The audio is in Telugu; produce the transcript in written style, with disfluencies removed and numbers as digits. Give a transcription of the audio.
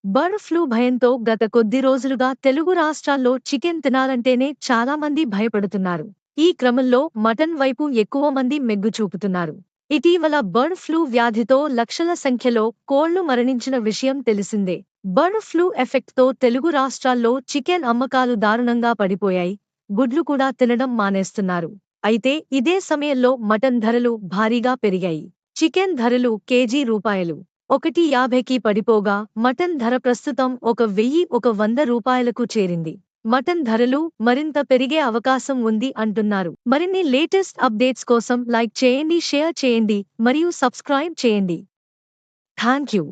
బర్డ్ ఫ్లూ భయంతో గత కొద్ది రోజులుగా తెలుగు రాష్ట్రాల్లో చికెన్ తినాలంటేనే చాలా మంది భయపడుతున్నారు. ఈ క్రమంలో మటన్ వైపు ఎక్కువ మంది మెగ్గు చూపుతున్నారు. ఇటీవల బర్డ్ ఫ్లూ వ్యాధితో లక్షల సంఖ్యలో కోళ్లు మరణించిన విషయం తెలిసిందే. బర్డ్ ఫ్లూ ఎఫెక్ట్తో తెలుగు రాష్ట్రాల్లో చికెన్ అమ్మకాలు దారుణంగా పడిపోయాయి. గుడ్లు కూడా తినడం మానేస్తున్నారు. అయితే ఇదే సమయంలో మటన్ ధరలు భారీగా పెరిగాయి. చికెన్ ధరలు కేజీ రూపాయలు 150కి పడిపోగా మటన్ ధర ప్రస్తుతం 1,100 రూపాయలకు చేరింది. మటన్ ధరలు మరింత పెరిగే అవకాశం ఉంది అంటున్నారు. మరిన్ని లేటెస్ట్ అప్డేట్స్ కోసం లైక్ చేయండి, షేర్ చేయండి మరియు సబ్స్క్రైబ్ చేయండి. థాంక్యూ.